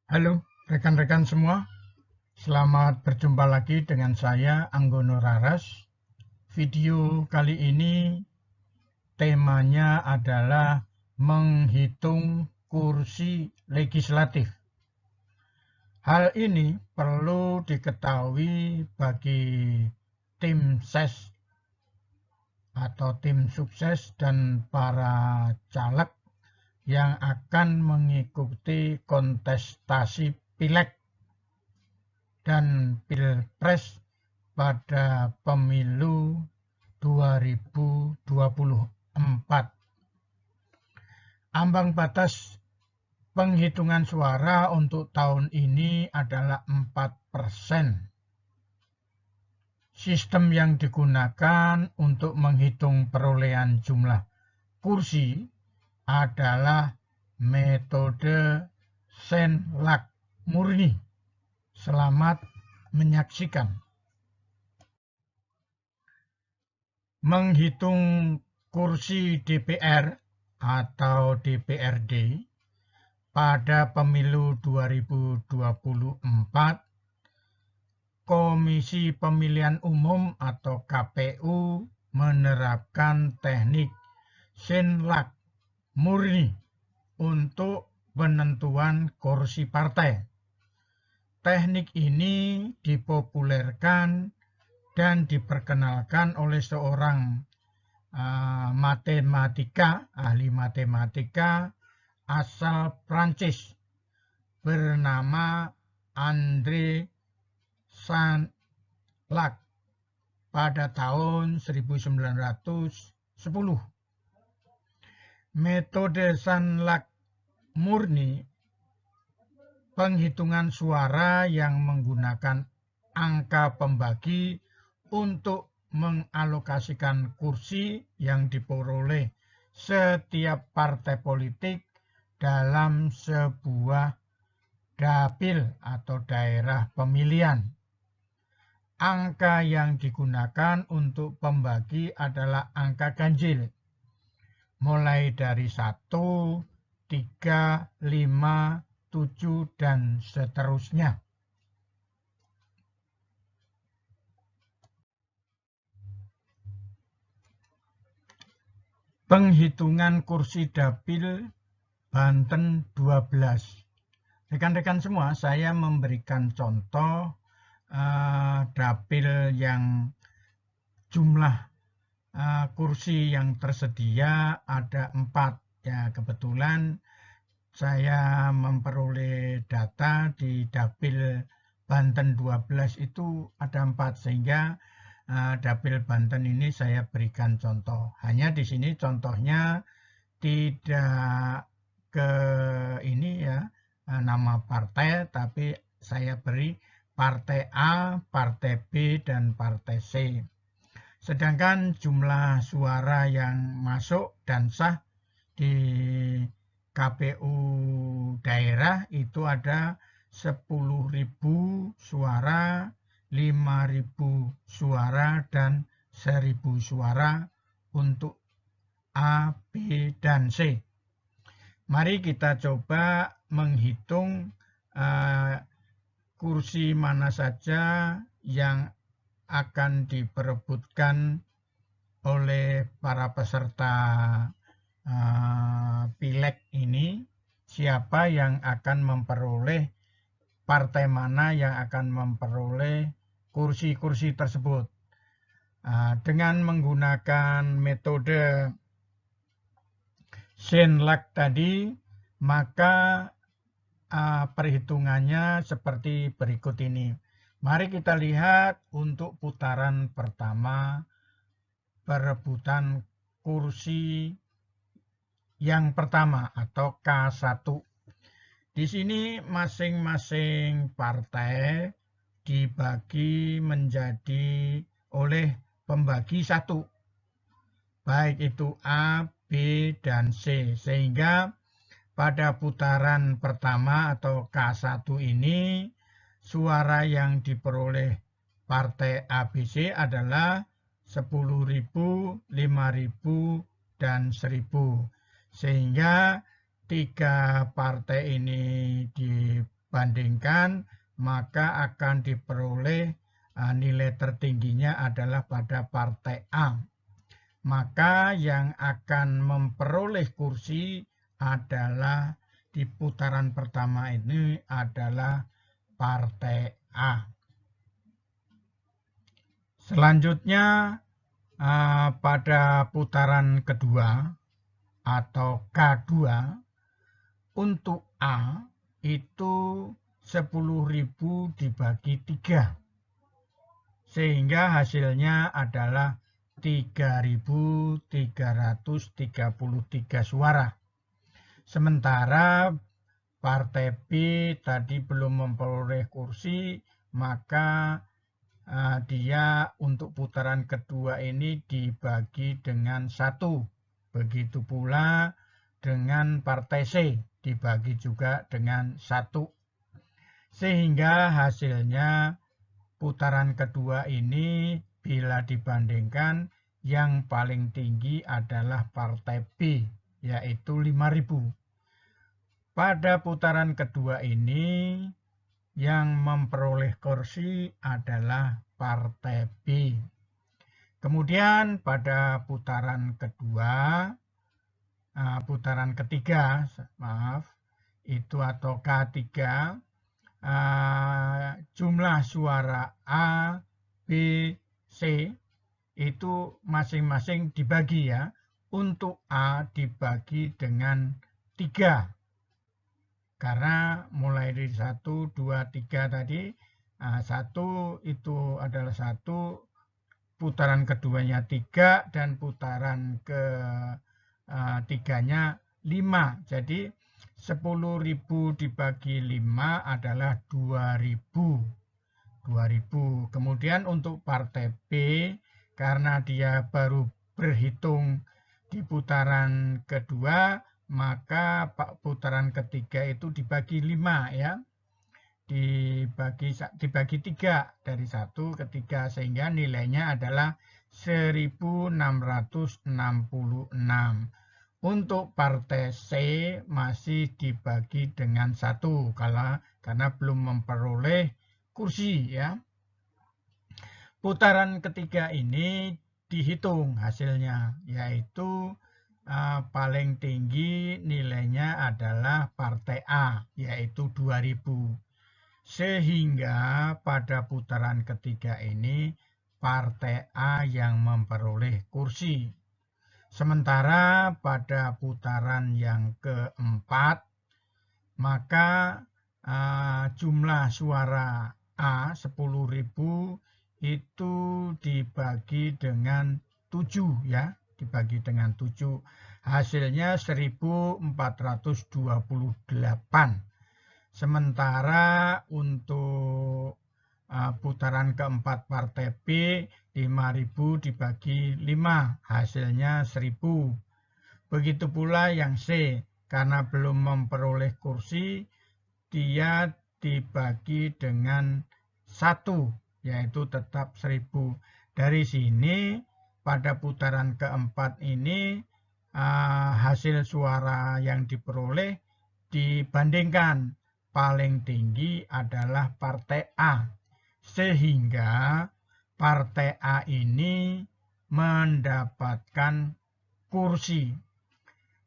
Halo rekan-rekan semua, selamat berjumpa lagi dengan saya Anggono Raras. Video kali ini temanya adalah menghitung kursi legislatif. Hal ini perlu diketahui bagi tim ses atau tim sukses dan para caleg yang akan mengikuti kontestasi pileg dan pilpres pada pemilu 2024. Ambang batas penghitungan suara untuk tahun ini adalah 4%. Sistem yang digunakan untuk menghitung perolehan jumlah kursi adalah metode Senlak murni. Selamat menyaksikan. Menghitung kursi DPR atau DPRD pada pemilu 2024, Komisi Pemilihan Umum atau KPU menerapkan teknik Senlak murni untuk penentuan kursi partai. Teknik ini dipopulerkan dan diperkenalkan oleh seorang ahli matematika asal Prancis bernama André Senlak pada tahun 1910. Metode Senlak murni penghitungan suara yang menggunakan angka pembagi untuk mengalokasikan kursi yang diperoleh setiap partai politik dalam sebuah dapil atau daerah pemilihan. Angka yang digunakan untuk pembagi adalah angka ganjil, mulai dari 1, 3, 5, 7, dan seterusnya. Penghitungan kursi dapil Banten 12. Rekan-rekan semua, saya memberikan contoh dapil yang jumlah kursi yang tersedia ada 4. Ya, kebetulan saya memperoleh data di dapil Banten 12 itu ada 4, sehingga dapil Banten ini saya berikan contoh. Hanya di sini contohnya tidak ke ini ya, nama partai, tapi saya beri partai A, partai B, dan partai C. Sedangkan jumlah suara yang masuk dan sah di KPU daerah itu ada 10.000 suara, 5.000 suara, dan 1.000 suara untuk A, B, dan C. Mari kita coba menghitung kursi mana saja yang akan diperebutkan oleh para peserta pileg ini, siapa yang akan memperoleh, partai mana yang akan memperoleh kursi-kursi tersebut. Dengan menggunakan metode Senlak tadi, maka perhitungannya seperti berikut ini. Mari kita lihat untuk putaran pertama perebutan kursi yang pertama atau K1. Di sini masing-masing partai dibagi menjadi oleh pembagi 1. Baik itu A, B, dan C. Sehingga pada putaran pertama atau K1 ini suara yang diperoleh partai ABC adalah 10.000, 5.000, dan 1.000. Sehingga 3 partai ini dibandingkan, maka akan diperoleh nilai tertingginya adalah pada partai A. Maka yang akan memperoleh kursi adalah di putaran pertama ini adalah partai A. Selanjutnya pada putaran kedua atau K2 untuk A itu 10.000 dibagi 3 sehingga hasilnya adalah 3.333 suara. Sementara partai B tadi belum memperoleh kursi, maka dia untuk putaran kedua ini dibagi dengan 1. Begitu pula dengan partai C dibagi juga dengan 1. Sehingga hasilnya putaran kedua ini bila dibandingkan yang paling tinggi adalah partai B, yaitu 5.000. Pada putaran kedua ini yang memperoleh kursi adalah partai B. Kemudian pada putaran ketiga, itu atau K3, jumlah suara A, B, C itu masing-masing dibagi ya. Untuk A dibagi dengan 3. Karena mulai dari 1, 2, 3 tadi, 1 itu adalah 1, putaran keduanya 3, dan putaran ketiganya 5. Jadi 10.000 dibagi 5 adalah 2.000. Kemudian untuk partai B, karena dia baru berhitung di putaran kedua, maka putaran ketiga itu dibagi 5 ya. Dibagi 3 dari 1 ke 3 sehingga nilainya adalah 1.666. Untuk partai C masih dibagi dengan 1 karena belum memperoleh kursi ya. Putaran ketiga ini dihitung hasilnya, yaitu paling tinggi nilainya adalah partai A, yaitu 2.000. Sehingga pada putaran ketiga ini partai A yang memperoleh kursi. Sementara pada putaran yang keempat, maka jumlah suara A 10.000 itu dibagi dengan 7 ya. Dibagi dengan 7, hasilnya 1.428. Sementara untuk putaran keempat partai B 5.000 dibagi 5, hasilnya 1.000. Begitu pula yang C, karena belum memperoleh kursi, dia dibagi dengan 1, yaitu tetap 1.000. Dari sini pada putaran keempat ini hasil suara yang diperoleh dibandingkan paling tinggi adalah partai A. Sehingga partai A ini mendapatkan kursi.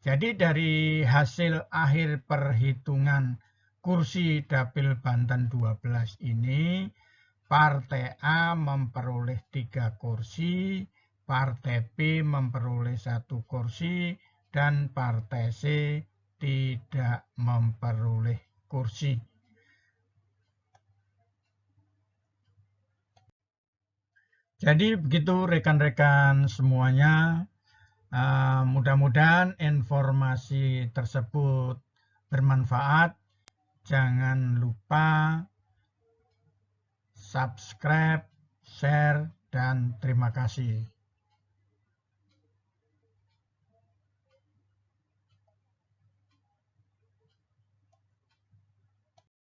Jadi dari hasil akhir perhitungan kursi Dapil Banten 12 ini, partai A memperoleh 3 kursi, partai B memperoleh 1 kursi, dan partai C tidak memperoleh kursi. Jadi begitu rekan-rekan semuanya, mudah-mudahan informasi tersebut bermanfaat. Jangan lupa subscribe, share, dan terima kasih.